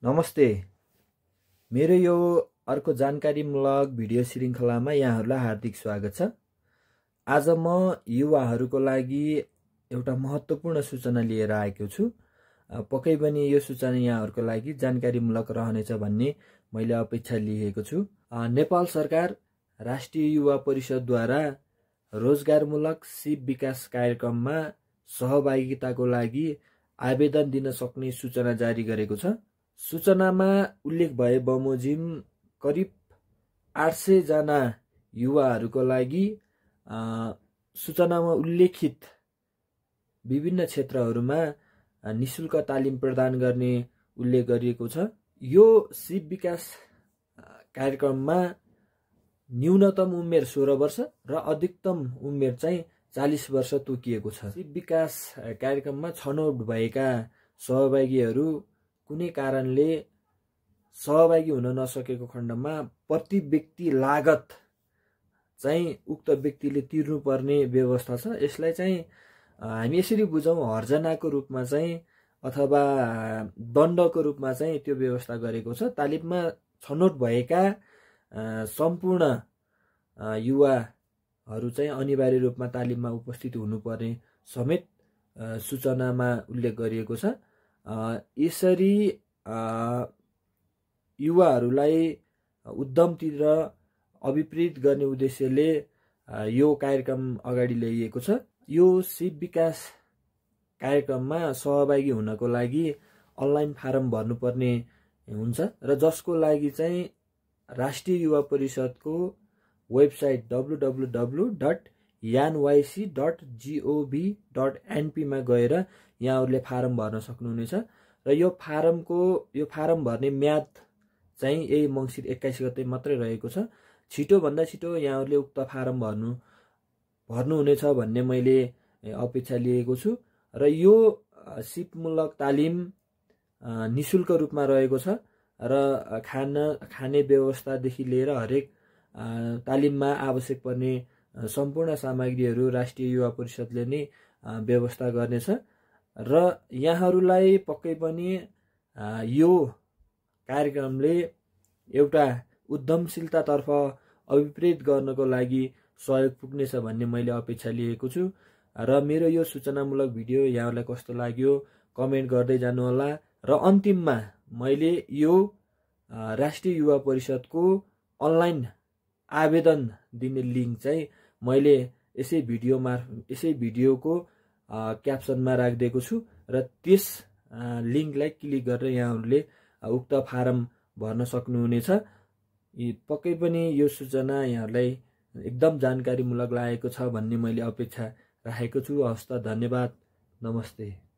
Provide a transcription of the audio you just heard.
नमस्ते। मेरो यो अर्को जानकारीमूलक भिडियो श्रृङ्खलामा यहाँहरूलाई हार्दिक स्वागत छ। आज म युवाहरूको लागि एउटा महत्त्वपूर्ण सूचना लिएर आएको छु। पक्कै पनि यो सूचना यहाँहरूको लागि जानकारीमूलक रहनेछ भन्ने मैले अपेक्षा लिएको छु। नेपाल सरकार राष्ट्रिय युवा परिषदद्वारा रोजगारमूलक सिप विकास कार्यक्रममा सहभागिताको लागि आवेदन दिन सक्ने सूचना जारी गरेको छ। सूचनामा उल्लेख भए बमोजिम करिब 800 जना युवाहरूको लागि सूचनामा उल्लेखित विभिन्न क्षेत्रहरूमा निशुल्क तालिम प्रदान गर्ने उल्लेख गरिएको छ। यो सिप विकास कार्यक्रममा न्यूनतम उमेर 16 वर्ष र अधिकतम उमेर चाहिँ 40 वर्ष तोकिएको छ। सिप विकास कार्यक्रममा छनौट भएका सहभागीहरू कुनै कारणले सहभागी हुन नसकेको खण्डमा प्रति व्यक्ति लागत चाहिँ उक्त व्यक्तिले तिर्नुपर्ने व्यवस्था छ। यसलाई चाहिँ हामी यसरी बुझौँ, हर्जनाको रूपमा चाहिँ अथवा दण्डको रूपमा चाहिँ त्यो व्यवस्था गरेको छ। तालिममा छनौट भएका सम्पूर्ण युवाहरू चाहिँ अनिवार्य रूपमा तालिममा उपस्थित हुनुपर्ने समेत सूचनामा उल्लेख गरिएको छ। यसरी युवाहरूलाई उद्यमतिर अभिप्रेरित गर्ने उद्देश्यले यो कार्यक्रम अगाडि ल्याइएको छ। यो सिप विकास कार्यक्रममा सहभागी हुनको लागि अनलाइन फारम भर्नुपर्ने हुन्छ र जसको लागि चाहिँ राष्ट्रिय युवा परिषदको वेबसाइट www.nyc.gov.np मा गएर यहाँहरूले फारम भर्न सक्नुहुनेछ। र यो फारम भर्ने म्याद चाहिँ यही मङ्सिर 21 गते मात्रै रहेको छ। छिटोभन्दा छिटो यहाँहरूले उक्त फारम भर्नुहुनेछ भन्ने मैले अपेक्षा लिएको छु। र यो सिपमूलक तालिम निशुल्क रूपमा रहेको छ र खाने व्यवस्थादेखि लिएर हरेक तालिममा आवश्यक पर्ने सम्पूर्ण सामग्रीहरू राष्ट्रिय युवा परिषदले नै व्यवस्था गर्नेछ। र यहाँहरूलाई पक्कै पनि यो कार्यक्रमले एउटा उद्यमशीलतातर्फ अभिप्रेरित गर्नको लागि सहयोग पुग्नेछ भन्ने मैले अपेक्षा लिएको छु। र मेरो यो सूचनामूलक भिडियो यहाँहरूलाई कस्तो लाग्यो कमेन्ट गर्दै जानुहोला। र अन्तिममा मैले यो राष्ट्रिय युवा परिषदको अनलाइन आवेदन दिने लिङ्क चाहिँ मैले यसै भिडियोको क्याप्सनमा राखिदिएको छु र त्यस लिङ्कलाई क्लिक गरेर यहाँहरूले उक्त फारम भर्न सक्नुहुनेछ। पक्कै पनि यो सूचना यहाँहरूलाई एकदम जानकारीमूलक लागेको छ भन्ने मैले अपेक्षा राखेको छु। हस्त धन्यवाद, नमस्ते।